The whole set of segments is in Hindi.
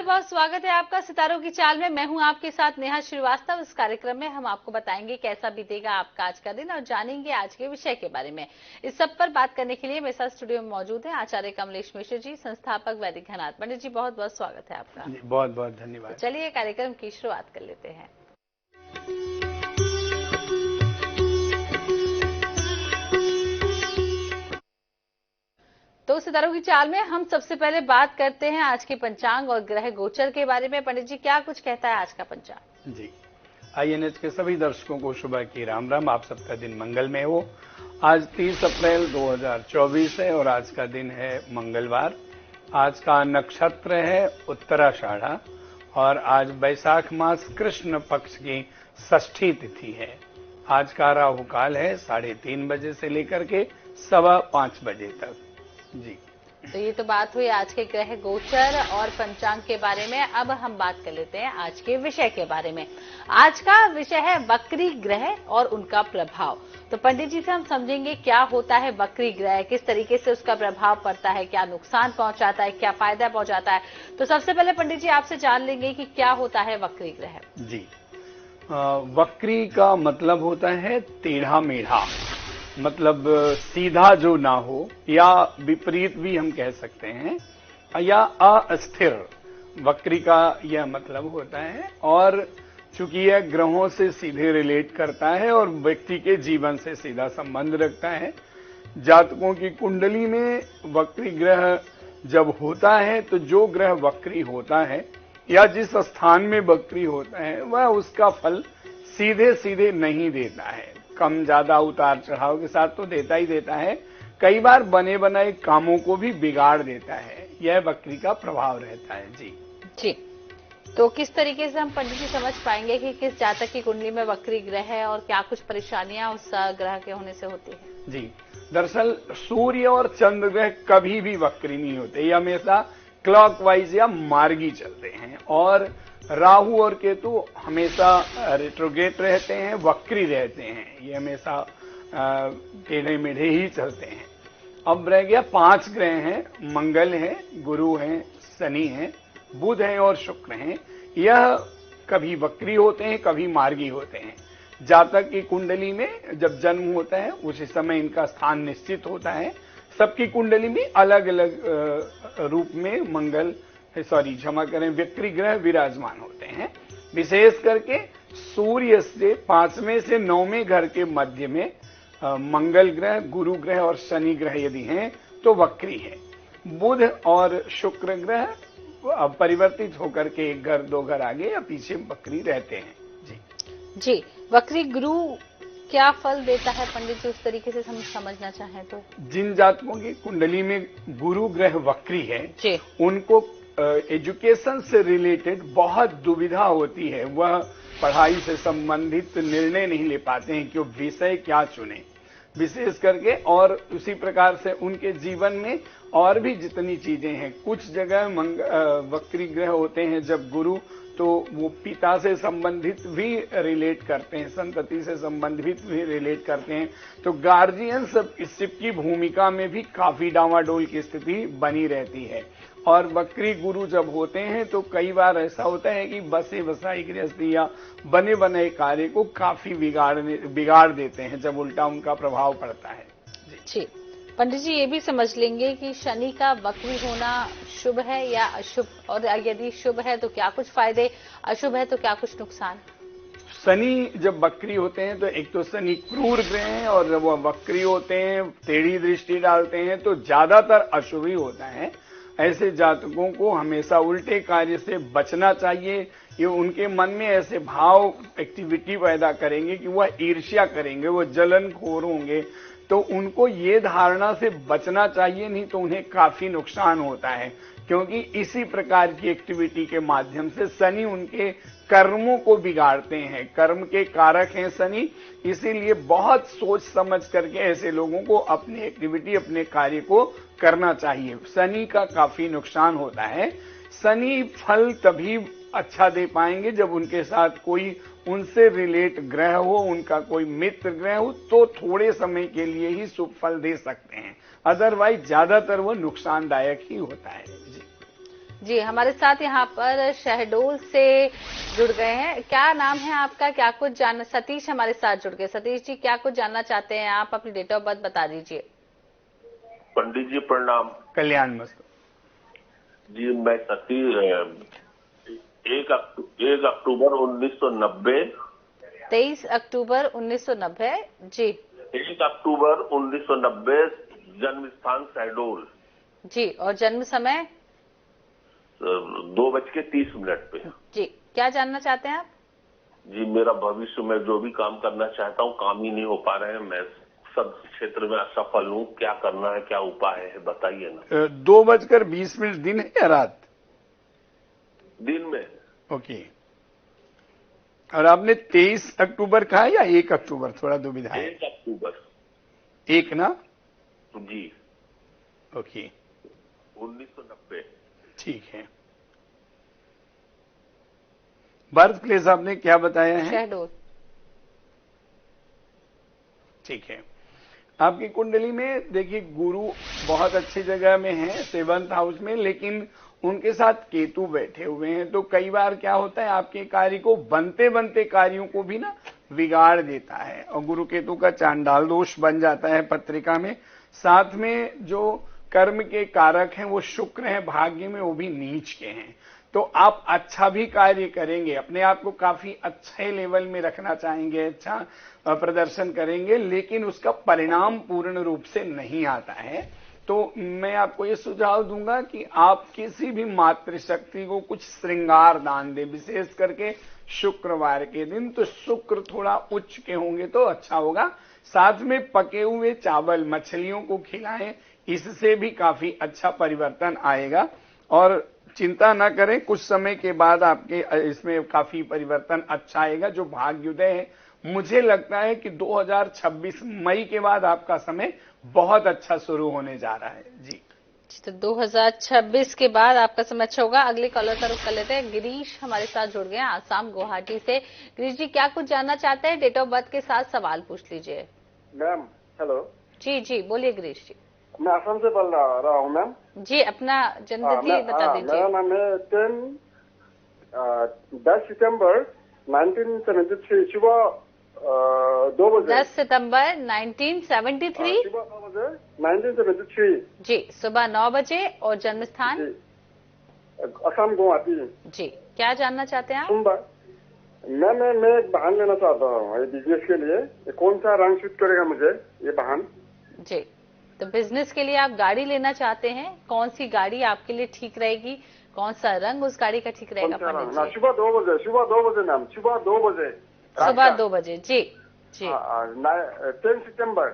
नमस्कार, बहुत स्वागत है आपका सितारों की चाल में। मैं हूं आपके साथ नेहा श्रीवास्तव। इस कार्यक्रम में हम आपको बताएंगे कैसा बीतेगा आपका आज का दिन और जानेंगे आज के विषय के बारे में। इस सब पर बात करने के लिए मेरे साथ स्टूडियो में मौजूद है आचार्य कमलेश मिश्र जी, संस्थापक वैदिक घनाथ। पंडित जी, बहुत बहुत स्वागत है आपका। बहुत बहुत धन्यवाद। तो चलिए कार्यक्रम की शुरुआत कर लेते हैं। तो सितारों की चाल में हम सबसे पहले बात करते हैं आज के पंचांग और ग्रह गोचर के बारे में। पंडित जी, क्या कुछ कहता है आज का पंचांग? जी, INH के सभी दर्शकों को सुबह की राम राम। आप सबका दिन मंगलमय हो। आज 30 अप्रैल 2024 है और आज का दिन है मंगलवार। आज का नक्षत्र है उत्तराषाढ़ा और आज वैशाख मास कृष्ण पक्ष की षष्ठी तिथि है। आज का राहु काल है 3:30 बजे से लेकर के 5:15 बजे तक। जी, तो ये तो बात हुई आज के ग्रह गोचर और पंचांग के बारे में। अब हम बात कर लेते हैं आज के विषय के बारे में। आज का विषय है वक्री ग्रह और उनका प्रभाव। तो पंडित जी से हम समझेंगे क्या होता है वक्री ग्रह, किस तरीके से उसका प्रभाव पड़ता है, क्या नुकसान पहुंचाता है, क्या फायदा पहुंचाता है। तो सबसे पहले पंडित जी आपसे जान लेंगे कि क्या होता है वक्री ग्रह। जी, वक्री का मतलब होता है टेढ़ा मेढ़ा, मतलब सीधा जो ना हो, या विपरीत भी हम कह सकते हैं, या अस्थिर। वक्री का यह मतलब होता है। और चूंकि यह ग्रहों से सीधे रिलेट करता है और व्यक्ति के जीवन से सीधा संबंध रखता है। जातकों की कुंडली में वक्री ग्रह जब होता है तो जो ग्रह वक्री होता है या जिस स्थान में वक्री होता है वह उसका फल सीधे सीधे नहीं देता है। कम ज्यादा उतार चढ़ाव के साथ तो देता ही देता है, कई बार बने बनाए कामों को भी बिगाड़ देता है। यह वक्री का प्रभाव रहता है। जी जी, तो किस तरीके से हम पंडित जी समझ पाएंगे कि किस जातक की कुंडली में वक्री ग्रह है और क्या कुछ परेशानियां उस ग्रह के होने से होती है? जी, दरअसल सूर्य और चंद्र ग्रह कभी भी वक्री नहीं होते, ये हमेशा क्लॉकवाइज या मार्गी चलते हैं। और राहु और केतु हमेशा रेट्रोगेट रहते हैं, वक्री रहते हैं, ये हमेशा टेढ़े मेढ़े ही चलते हैं। अब रह गया 5 ग्रह हैं, मंगल है, गुरु है, शनि है, बुध है और शुक्र हैं। यह कभी वक्री होते हैं, कभी मार्गी होते हैं। जातक की कुंडली में जब जन्म होता है उसी समय इनका स्थान निश्चित होता है। सबकी कुंडली में अलग अलग रूप में वक्री ग्रह विराजमान होते हैं। विशेष करके सूर्य से 5वें से 9वें घर के मध्य में मंगल ग्रह, गुरु ग्रह और शनि ग्रह यदि हैं तो वक्री है। बुध और शुक्र ग्रह परिवर्तित होकर के 1 घर 2 घर आगे या पीछे वक्री रहते हैं। जी, वक्री गुरु क्या फल देता है पंडित जी, उस तरीके से हम समझना चाहें तो? जिन जातकों की कुंडली में गुरु ग्रह वक्री है जी, उनको एजुकेशन से रिलेटेड बहुत दुविधा होती है। वह पढ़ाई से संबंधित निर्णय नहीं ले पाते हैं कि वो विषय क्या चुने, विशेष करके। और उसी प्रकार से उनके जीवन में और भी जितनी चीजें हैं, कुछ जगह वक्री ग्रह होते हैं जब गुरु, तो वो पिता से संबंधित भी रिलेट करते हैं, संतति से संबंधित भी रिलेट करते हैं। तो गार्जियंस की भूमिका में भी काफी डावाडोल की स्थिति बनी रहती है। और वक्री गुरु जब होते हैं तो कई बार ऐसा होता है कि बसे बसाई गृहस्थी या बने बनाए कार्य को काफी बिगाड़ देते हैं जब उल्टा उनका प्रभाव पड़ता है। जी, पंडित जी ये भी समझ लेंगे कि शनि का वक्री होना शुभ है या अशुभ, और यदि शुभ है तो क्या कुछ फायदे, अशुभ है तो क्या कुछ नुकसान? शनि जब वक्री होते हैं तो एक तो शनि क्रूर ग्रह हैं और जब वह वक्री होते हैं, टेढ़ी दृष्टि डालते हैं तो ज्यादातर अशुभ ही होता है। ऐसे जातकों को हमेशा उल्टे कार्य से बचना चाहिए। ये उनके मन में ऐसे भाव एक्टिविटी पैदा करेंगे कि वह ईर्ष्या करेंगे, वो जलनखोर होंगे। तो उनको ये धारणा से बचना चाहिए, नहीं तो उन्हें काफी नुकसान होता है। क्योंकि इसी प्रकार की एक्टिविटी के माध्यम से शनि उनके कर्मों को बिगाड़ते हैं। कर्म के कारक हैं शनि, इसीलिए बहुत सोच समझ करके ऐसे लोगों को अपनी एक्टिविटी, अपने कार्य को करना चाहिए। शनि का काफी नुकसान होता है। शनि फल तभी अच्छा दे पाएंगे जब उनके साथ कोई उनसे रिलेट ग्रह हो, उनका कोई मित्र ग्रह हो, तो थोड़े समय के लिए ही शुभ फल दे सकते हैं। अदरवाइज ज्यादातर वो नुकसानदायक ही होता है। जी जी, हमारे साथ यहाँ पर शहडोल से जुड़ गए हैं। क्या नाम है आपका, क्या कुछ जानना? सतीश हमारे साथ जुड़ गए। सतीश जी, क्या कुछ जानना चाहते हैं आप? अपनी डेट ऑफ बर्थ बता दीजिए। पंडित जी प्रणाम। कल्याण मस्तु। जी मैं सतीश 1 अक्टूबर 1990। 23 अक्टूबर 1990। जी 1 अक्टूबर 1990 जन्म स्थान शहडोल। जी, और जन्म समय? 2:30 पे। जी, क्या जानना चाहते हैं आप? जी मेरा भविष्य में जो भी काम करना चाहता हूँ काम ही नहीं हो पा रहे हैं। मैं सब क्षेत्र में असफल हूँ। क्या करना है, क्या उपाय है, बताइए ना। 2:20 दिन है या रात? दिन में। ओके। और आपने 23 अक्टूबर कहा या 1 अक्टूबर? थोड़ा दुविधा है। 1 अक्टूबर। 1 ना? जी। ओके, 1990। ठीक है। बर्थ प्लेस आपने क्या बताया है? शहडोल। ठीक है। आपकी कुंडली में देखिए गुरु बहुत अच्छी जगह में है 7th हाउस में, लेकिन उनके साथ केतु बैठे हुए हैं। तो कई बार क्या होता है, आपके कार्य को बनते बनते कार्यों को भी ना बिगाड़ देता है, और गुरु केतु का चांडाल दोष बन जाता है पत्रिका में। साथ में जो कर्म के कारक हैं वो शुक्र हैं, भाग्य में वो भी नीच के हैं। तो आप अच्छा भी कार्य करेंगे, अपने आप को काफी अच्छे लेवल में रखना चाहेंगे, अच्छा प्रदर्शन करेंगे, लेकिन उसका परिणाम पूर्ण रूप से नहीं आता है। तो मैं आपको ये सुझाव दूंगा कि आप किसी भी मातृशक्ति को कुछ श्रृंगार दान दें, विशेष करके शुक्रवार के दिन। तो शुक्र थोड़ा उच्च के होंगे तो अच्छा होगा। साथ में पके हुए चावल, मछलियों को खिलाएं, इससे भी काफी अच्छा परिवर्तन आएगा। और चिंता न करें, कुछ समय के बाद आपके इसमें काफी परिवर्तन अच्छा आएगा। जो भाग्योदय है, मुझे लगता है कि 2026 मई के बाद आपका समय बहुत अच्छा शुरू होने जा रहा है। जी, तो 2026 के बाद आपका समय अच्छा होगा। अगले कॉलर का रुख कर लेते हैं। गिरीश हमारे साथ जुड़ गए हैं आसाम गुवाहाटी से। गिरीश जी, क्या कुछ जानना चाहते हैं? डेट ऑफ बर्थ के साथ सवाल पूछ लीजिए। Ma'am hello. जी जी, बोलिए गिरीश जी। मैं असम से बोल रहा हूँ मैम। जी, अपना जन्मतिथि बता दीजिए। मेरा नाम है 10 सितंबर 1973 सुबह 2 बजे। 10 सितंबर 1973। सुबह 9 बजे 1973। जी, सुबह 9 बजे। और जन्म स्थान? असम गुवाहाटी। जी, क्या जानना चाहते हैं आप? सोमवार। मैं एक वाहन लेना चाहता हूँ बिजनेस के लिए। कौन सा रंग सूट करेगा मुझे ये वाहन? जी, तो बिजनेस के लिए आप गाड़ी लेना चाहते हैं। कौन सी गाड़ी आपके लिए ठीक रहेगी? कौन सा रंग उस गाड़ी का ठीक रहेगा पंडित जी? सुबह 2 बजे। सुबह 2 बजे मैम। सुबह 2 बजे। सुबह 2 बजे। जी जी। 10 सितंबर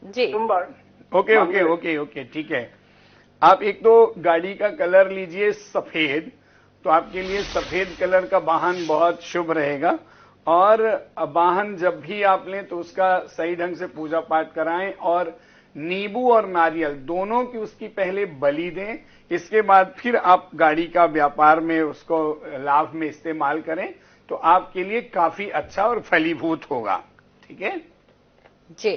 जी, सोमवार। ओके ओके ओके ओके, ठीक है। आप एक तो गाड़ी का कलर लीजिए सफेद, तो आपके लिए सफेद कलर का वाहन बहुत शुभ रहेगा। और वाहन जब भी आप लें तो उसका सही ढंग से पूजा पाठ कराएं, और नींबू और नारियल दोनों की उसकी पहले बलि दें। इसके बाद फिर आप गाड़ी का व्यापार में उसको लाभ में इस्तेमाल करें, तो आपके लिए काफी अच्छा और फलीभूत होगा। ठीक है जी,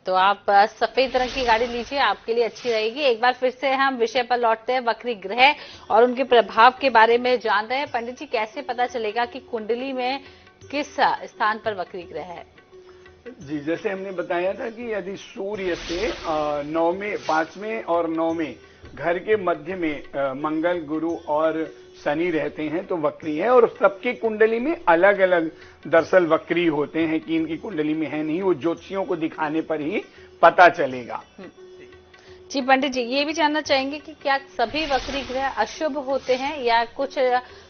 तो आप सफेद रंग की गाड़ी लीजिए, आपके लिए अच्छी रहेगी। एक बार फिर से हम विषय पर लौटते हैं, वक्री ग्रह और उनके प्रभाव के बारे में जान रहे हैं। पंडित जी, कैसे पता चलेगा कि कुंडली में किस स्थान पर वक्री ग्रह है? जी, जैसे हमने बताया था कि यदि सूर्य से 9वें, 5वें और 9वें घर के मध्य में मंगल, गुरु और शनि रहते हैं तो वक्री है। और सबकी कुंडली में अलग अलग दरअसल वक्री होते हैं कि इनकी कुंडली में है नहीं, वो ज्योतिषियों को दिखाने पर ही पता चलेगा। जी पंडित जी, ये भी जानना चाहेंगे कि क्या सभी वक्री ग्रह अशुभ होते हैं या कुछ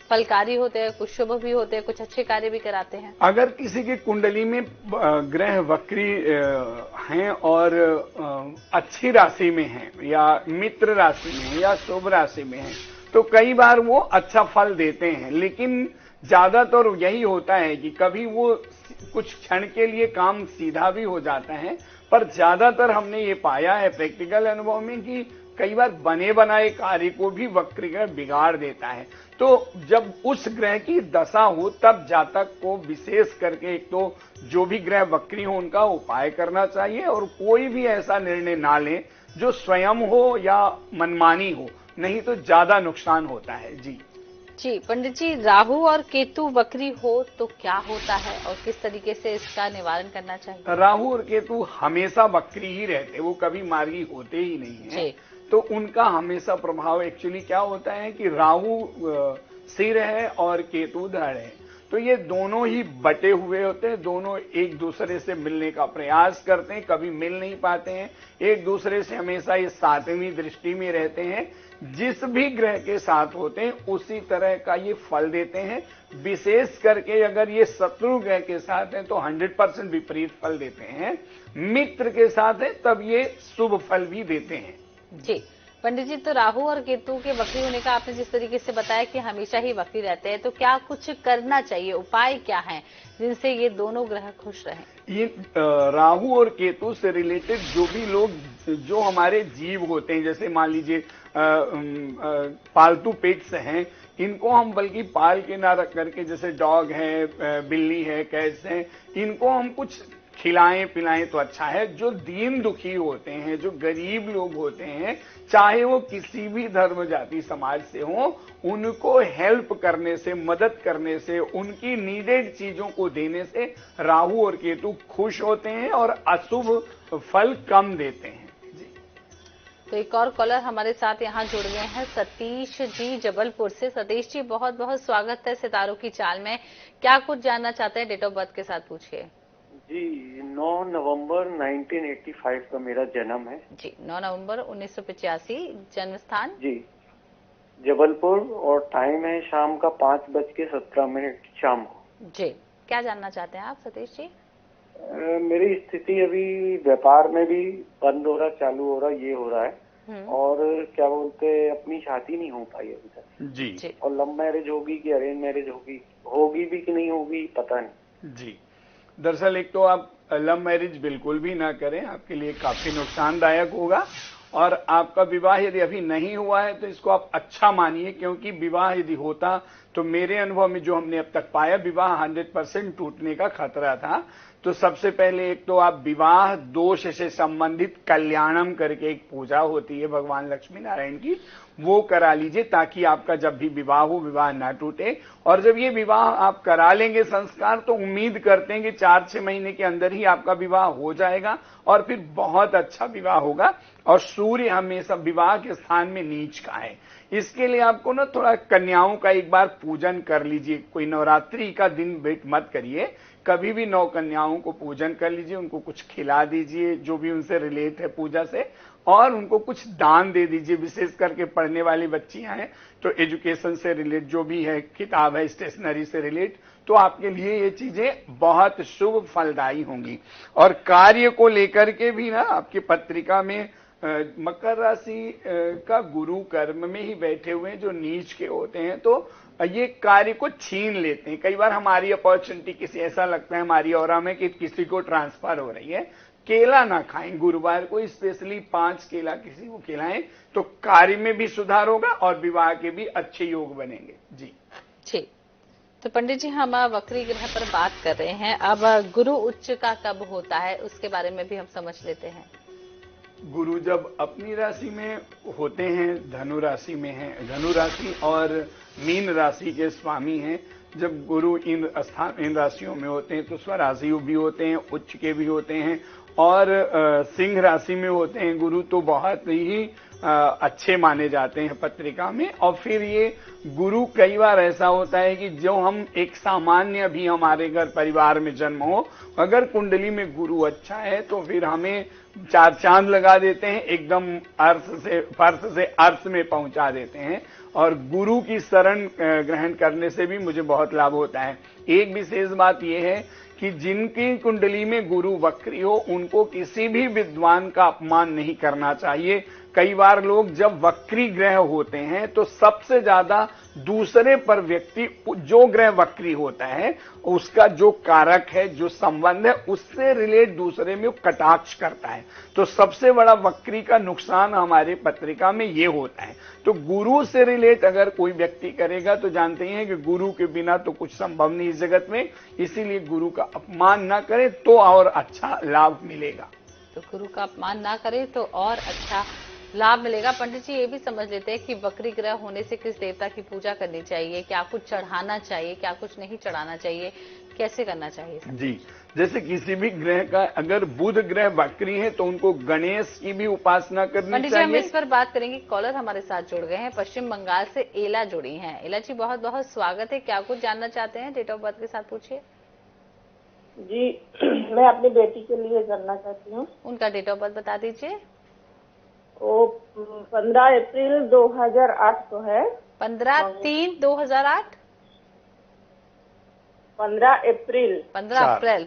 फलकारी होते हैं, कुछ शुभ भी होते हैं, कुछ अच्छे कार्य भी कराते हैं? अगर किसी की कुंडली में ग्रह वक्री हैं और अच्छी राशि में हैं या मित्र राशि में हैं या शुभ राशि में हैं, तो कई बार वो अच्छा फल देते हैं। लेकिन ज्यादातर यही होता है कि कभी वो कुछ क्षण के लिए काम सीधा भी हो जाता है, पर ज्यादातर हमने ये पाया है प्रैक्टिकल अनुभव में कि कई बार बने बनाए कार्य को भी वक्र ग्रह बिगाड़ देता है। तो जब उस ग्रह की दशा हो तब जातक को विशेष करके एक तो जो भी ग्रह वक्री हो उनका उपाय करना चाहिए, और कोई भी ऐसा निर्णय ना लें जो स्वयं हो या मनमानी हो। नहीं तो ज्यादा नुकसान होता है। जी जी पंडित जी, राहु और केतु वक्री हो तो क्या होता है और किस तरीके से इसका निवारण करना चाहिए? राहु और केतु हमेशा वक्री ही रहते, वो कभी मार्गी होते ही नहीं है। तो उनका हमेशा प्रभाव एक्चुअली क्या होता है कि राहु सिर है और केतु धड़ है, तो ये दोनों ही बटे हुए होते हैं, दोनों एक दूसरे से मिलने का प्रयास करते हैं, कभी मिल नहीं पाते हैं, एक दूसरे से हमेशा ये सातवीं दृष्टि में रहते हैं। जिस भी ग्रह के साथ होते हैं उसी तरह का ये फल देते हैं। विशेष करके अगर ये शत्रु ग्रह के साथ हैं तो 100% विपरीत फल देते हैं, मित्र के साथ है तब ये शुभ फल भी देते हैं। जी पंडित जी, तो राहु और केतु के वक्री होने का आपने जिस तरीके से बताया कि हमेशा ही वक्री रहते हैं, तो क्या कुछ करना चाहिए, उपाय क्या है जिनसे ये दोनों ग्रह खुश रहें? ये राहु और केतु से रिलेटेड जो भी लोग, जो हमारे जीव होते हैं, जैसे मान लीजिए पालतू पेट्स हैं, इनको हम बल्कि पाल के ना रख करके, जैसे डॉग है, बिल्ली है, कैट्स हैं, इनको हम कुछ खिलाएं पिलाएं तो अच्छा है। जो दीन दुखी होते हैं, जो गरीब लोग होते हैं, चाहे वो किसी भी धर्म जाति समाज से हो, उनको हेल्प करने से, मदद करने से, उनकी नीडेड चीजों को देने से राहु और केतु खुश होते हैं और अशुभ फल कम देते हैं। तो एक और कॉलर हमारे साथ यहाँ जुड़ गए हैं, सतीश जी जबलपुर से। सतीश जी, बहुत बहुत स्वागत है सितारों की चाल में। क्या कुछ जानना चाहते हैं? डेट ऑफ बर्थ के साथ पूछिए। जी 9 नवंबर 1985 का मेरा जन्म है। जी 9 नवंबर 1985। जन्म स्थान? जी जबलपुर, और टाइम है शाम का 5:17 शाम को। जी क्या जानना चाहते हैं आप सतीश जी? मेरी स्थिति अभी व्यापार में भी बंद हो रहा, चालू हो रहा, ये हो रहा है, और क्या बोलते, अपनी शादी नहीं हो पाई अभी तक। जी। और लव मैरिज होगी कि अरेंज मैरिज होगी भी कि नहीं होगी पता नहीं। जी दरअसल एक तो आप लव मैरिज बिल्कुल भी ना करें, आपके लिए काफी नुकसानदायक होगा। और आपका विवाह यदि अभी नहीं हुआ है तो इसको आप अच्छा मानिए, क्योंकि विवाह यदि होता तो मेरे अनुभव में जो हमने अब तक पाया, विवाह 100% टूटने का खतरा था। तो सबसे पहले एक तो आप विवाह दोष से संबंधित कल्याणम करके एक पूजा होती है भगवान लक्ष्मी नारायण की, वो करा लीजिए, ताकि आपका जब भी विवाह हो, विवाह ना टूटे। और जब ये विवाह आप करा लेंगे संस्कार, तो उम्मीद करते हैं कि 4-6 महीने के अंदर ही आपका विवाह हो जाएगा और फिर बहुत अच्छा विवाह होगा। और सूर्य हमेशा विवाह के स्थान में नीच का है, इसके लिए आपको ना थोड़ा कन्याओं का एक बार पूजन कर लीजिए। कोई नवरात्रि का दिन वेट मत करिए, कभी भी 9 कन्याओं को पूजन कर लीजिए, उनको कुछ खिला दीजिए जो भी उनसे रिलेट है पूजा से, और उनको कुछ दान दे दीजिए। विशेष करके पढ़ने वाली बच्चियां हैं तो एजुकेशन से रिलेट जो भी है, किताब है, स्टेशनरी से रिलेट, तो आपके लिए ये चीजें बहुत शुभ फलदायी होंगी। और कार्य को लेकर के भी ना, आपकी पत्रिका में मकर राशि का गुरु कर्म में ही बैठे हुए हैं जो नीच के होते हैं, तो ये कार्य को छीन लेते हैं। कई बार हमारी अपॉर्चुनिटी किसी, ऐसा लगता है हमारी ऑरा में कि किसी को ट्रांसफर हो रही है। केला ना खाएं गुरुवार को, स्पेशली 5 केला किसी को खिलाएं, तो कार्य में भी सुधार होगा और विवाह के भी अच्छे योग बनेंगे। जी ठीक। तो पंडित जी, हम वक्री ग्रह पर बात कर रहे हैं, अब गुरु उच्च का कब होता है उसके बारे में भी हम समझ लेते हैं। गुरु जब अपनी राशि में होते हैं, धनु राशि में है, धनु राशि और मीन राशि के स्वामी हैं, जब गुरु इन राशियों में होते हैं तो स्वराशि भी होते हैं, उच्च के भी होते हैं, और सिंह राशि में होते हैं गुरु, तो बहुत ही अच्छे माने जाते हैं पत्रिका में। और फिर ये गुरु कई बार ऐसा होता है कि जो हम एक सामान्य भी हमारे घर परिवार में जन्म हो, अगर कुंडली में गुरु अच्छा है तो फिर हमें 4 चांद लगा देते हैं, एकदम फर्श से अर्श में पहुंचा देते हैं। और गुरु की शरण ग्रहण करने से भी मुझे बहुत लाभ होता है। एक विशेष बात यह है कि जिनकी कुंडली में गुरु वक्री हो, उनको किसी भी विद्वान का अपमान नहीं करना चाहिए। कई बार लोग जब वक्री ग्रह होते हैं तो सबसे ज्यादा दूसरे पर व्यक्ति, जो ग्रह वक्री होता है उसका जो कारक है, जो संबंध है, उससे रिलेट दूसरे में कटाक्ष करता है। तो सबसे बड़ा वक्री का नुकसान हमारे पत्रिका में ये होता है। तो गुरु से रिलेट अगर कोई व्यक्ति करेगा तो जानते हैं कि गुरु के बिना तो कुछ संभव नहीं इस जगत में, इसीलिए गुरु का अपमान ना करें तो और अच्छा लाभ मिलेगा। तो गुरु का अपमान ना करें तो और अच्छा लाभ मिलेगा। पंडित जी ये भी समझ लेते हैं कि वक्री ग्रह होने से किस देवता की पूजा करनी चाहिए, क्या कुछ चढ़ाना चाहिए, क्या कुछ नहीं चढ़ाना चाहिए, कैसे करना चाहिए? जी, जैसे किसी भी ग्रह का अगर बुध ग्रह वक्री है तो उनको गणेश की भी उपासना करनी पंडित जी चाहिए। हम इस पर बात करेंगे। कॉलर हमारे साथ जुड़ गए हैं, पश्चिम बंगाल से एला जुड़ी हैं। एला जी बहुत बहुत स्वागत है। क्या कुछ जानना चाहते हैं? डेट ऑफ बर्थ के साथ पूछिए। जी मैं अपनी बेटी के लिए जानना चाहती हूँ। उनका डेट ऑफ बर्थ बता दीजिए। वो 15 अप्रैल 2008 को है। 15/3/2008। 15 अप्रैल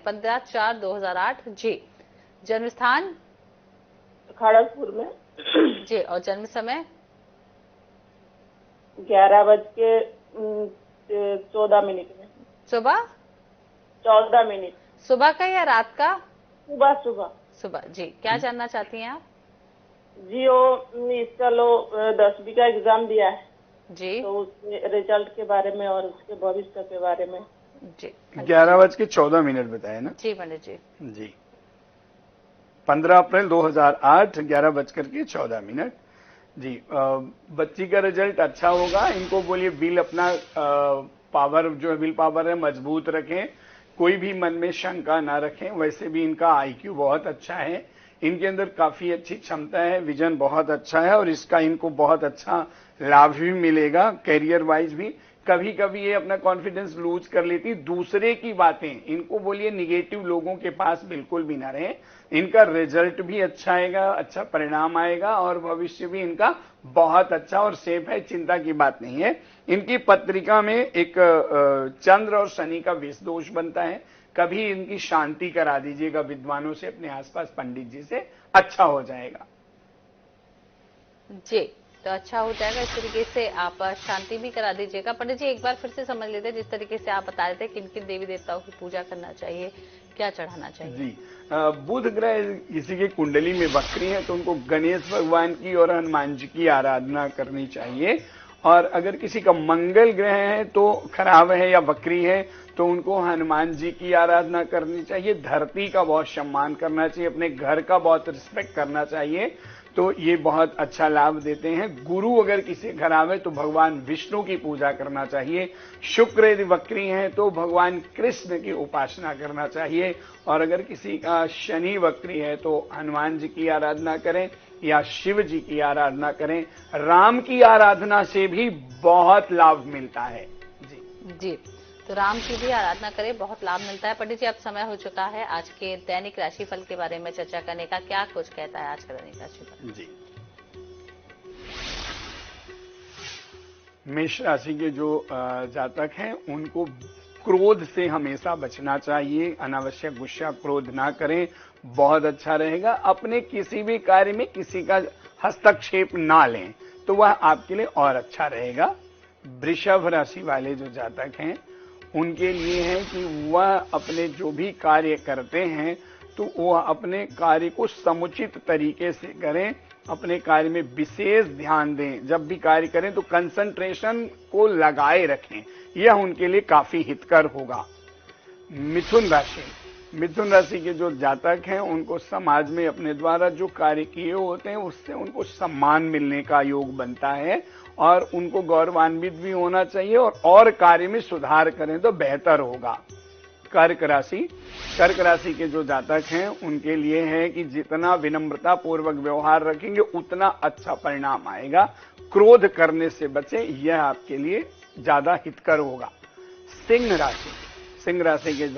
15/4/2008 जी। जन्म स्थान खड़गपुर में जी, और जन्म समय 11:14 में। सुबह 14 मिनट। सुबह का या रात का? सुबह सुबह। सुबह जी। क्या जानना चाहती हैं आप? जी वो इसका 10वीं का एग्जाम दिया है जी, तो उसके रिजल्ट के बारे में और उसके भविष्य के बारे में। जी 11:14 बताए ना? जी पंडित जी। जी 15 अप्रैल 2008 11:14 जी। बच्ची का रिजल्ट अच्छा होगा। इनको बोलिए विल अपना पावर जो है विल पावर है मजबूत रखें, कोई भी मन में शंका ना रखें। वैसे भी इनका आईक्यू बहुत अच्छा है, इनके अंदर काफी अच्छी क्षमता है, विजन बहुत अच्छा है और इसका इनको बहुत अच्छा लाभ भी मिलेगा कैरियर वाइज भी। कभी कभी ये अपना कॉन्फिडेंस लूज कर लेती, दूसरे की बातें इनको बोलिए निगेटिव लोगों के पास बिल्कुल भी ना रहे। इनका रिजल्ट भी अच्छा आएगा, अच्छा परिणाम आएगा और भविष्य भी इनका बहुत अच्छा और सेफ है, चिंता की बात नहीं है। इनकी पत्रिका में एक चंद्र और शनि का विष दोष बनता है, कभी इनकी शांति करा दीजिएगा विद्वानों से, अपने आसपास पंडित जी से, अच्छा हो जाएगा। जी तो अच्छा हो जाएगा। इस तरीके से आप शांति भी करा दीजिएगा। पंडित जी एक बार फिर से समझ लेते हैं, जिस तरीके से आप बता रहे थे किन किन देवी देवताओं की पूजा करना चाहिए, क्या चढ़ाना चाहिए? जी बुध ग्रह किसी की कुंडली में वक्री है तो उनको गणेश भगवान की और हनुमान जी की आराधना करनी चाहिए। और अगर किसी का मंगल ग्रह है तो खराब है या वक्री है तो उनको हनुमान जी की आराधना करनी चाहिए। धरती का बहुत सम्मान करना चाहिए, अपने घर का बहुत रिस्पेक्ट करना चाहिए, तो ये बहुत अच्छा लाभ देते हैं। गुरु अगर किसी खराब है तो भगवान विष्णु की पूजा करना चाहिए। शुक्र यदि वक्री है तो भगवान कृष्ण की उपासना करना चाहिए। और अगर किसी का शनि वक्री है तो हनुमान जी की आराधना करें या शिव जी की आराधना करें। राम की आराधना से भी बहुत लाभ मिलता है। जी तो राम की भी आराधना करें, बहुत लाभ मिलता है। पंडित जी अब समय हो चुका है आज के दैनिक राशिफल के बारे में चर्चा करने का। क्या कुछ कहता है आज का दैनिक राशिफल? जी मेष राशि के जो जातक हैं उनको क्रोध से हमेशा बचना चाहिए, अनावश्यक गुस्सा क्रोध ना करें, बहुत अच्छा रहेगा। अपने किसी भी कार्य में किसी का हस्तक्षेप ना लें तो वह आपके लिए और अच्छा रहेगा। वृषभ राशि वाले जो जातक हैं उनके लिए है कि वह अपने जो भी कार्य करते हैं तो वह अपने कार्य को समुचित तरीके से करें, अपने कार्य में विशेष ध्यान दें। जब भी कार्य करें तो कंसंट्रेशन को लगाए रखें, यह उनके लिए काफी हितकर होगा। मिथुन राशि के जो जातक हैं उनको समाज में अपने द्वारा जो कार्य किए होते हैं उससे उनको सम्मान मिलने का योग बनता है और उनको गौरवान्वित भी होना चाहिए और कार्य में सुधार करें तो बेहतर होगा। कर्क राशि के जो जातक हैं उनके लिए है कि जितना विनम्रता पूर्वक व्यवहार रखेंगे उतना अच्छा परिणाम आएगा। क्रोध करने से बचें, यह आपके लिए ज्यादा हितकर होगा। सिंह राशि के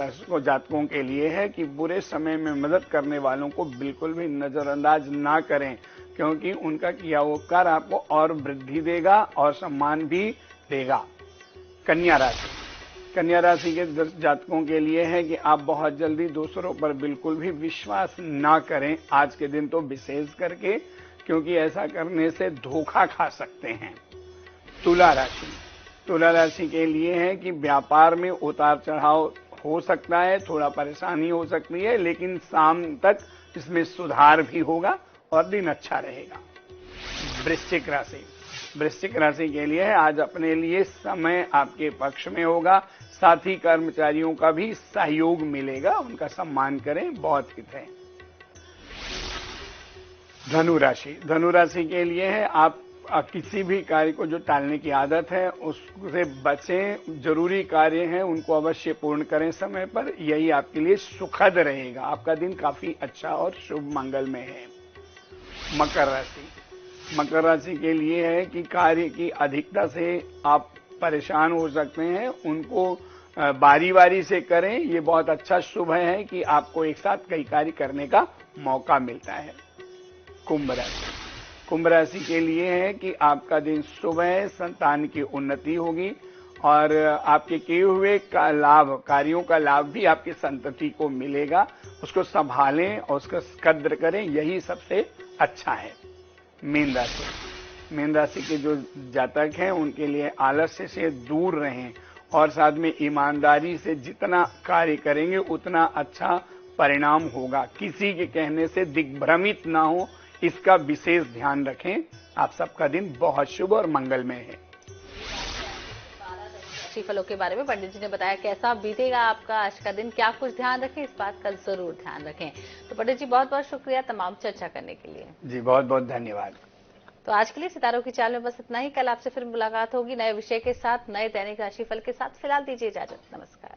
जातकों के लिए है कि बुरे समय में मदद करने वालों को बिल्कुल भी नजरअंदाज ना करें, क्योंकि उनका किया हुआ कार्य आपको और वृद्धि देगा और सम्मान भी देगा। कन्या राशि के जातकों के लिए है कि आप बहुत जल्दी दूसरों पर बिल्कुल भी विश्वास ना करें, आज के दिन तो विशेष करके, क्योंकि ऐसा करने से धोखा खा सकते हैं। तुला राशि के लिए है कि व्यापार में उतार चढ़ाव हो सकता है, थोड़ा परेशानी हो सकती है, लेकिन शाम तक इसमें सुधार भी होगा और दिन अच्छा रहेगा। वृश्चिक राशि के लिए है आज अपने लिए समय आपके पक्ष में होगा, साथ ही कर्मचारियों का भी सहयोग मिलेगा, उनका सम्मान करें, बहुत हित है। धनु राशि के लिए है आप किसी भी कार्य को जो टालने की आदत है उससे बचें। जरूरी कार्य हैं उनको अवश्य पूर्ण करें समय पर, यही आपके लिए सुखद रहेगा। आपका दिन काफी अच्छा और शुभ मंगलमय है। मकर राशि के लिए है कि कार्य की अधिकता से आप परेशान हो सकते हैं, उनको बारी बारी से करें। ये बहुत अच्छा शुभ है कि आपको एक साथ कई कार्य करने का मौका मिलता है। कुंभ राशि के लिए है कि आपका दिन शुभ है, संतान की उन्नति होगी और आपके किए हुए कार्यों का लाभ भी आपकी संतति को मिलेगा। उसको संभालें और उसका कद्र करें, यही सबसे अच्छा है। मीन राशि के जो जातक हैं उनके लिए आलस्य से दूर रहें और साथ में ईमानदारी से जितना कार्य करेंगे उतना अच्छा परिणाम होगा। किसी के कहने से दिग्भ्रमित ना हो, इसका विशेष ध्यान रखें। आप सबका दिन बहुत शुभ और मंगलमय है। राशि फलों के बारे में पंडित जी ने बताया कैसा बीतेगा आपका आज का दिन, क्या कुछ ध्यान रखें, इस बात का जरूर ध्यान रखें। तो पंडित जी बहुत बहुत शुक्रिया तमाम चर्चा करने के लिए। जी बहुत बहुत धन्यवाद। तो आज के लिए सितारों की चाल में बस इतना ही। कल आपसे फिर मुलाकात होगी नए विषय के साथ, नए दैनिक राशिफल के साथ। फिलहाल दीजिए इजाजत। नमस्कार।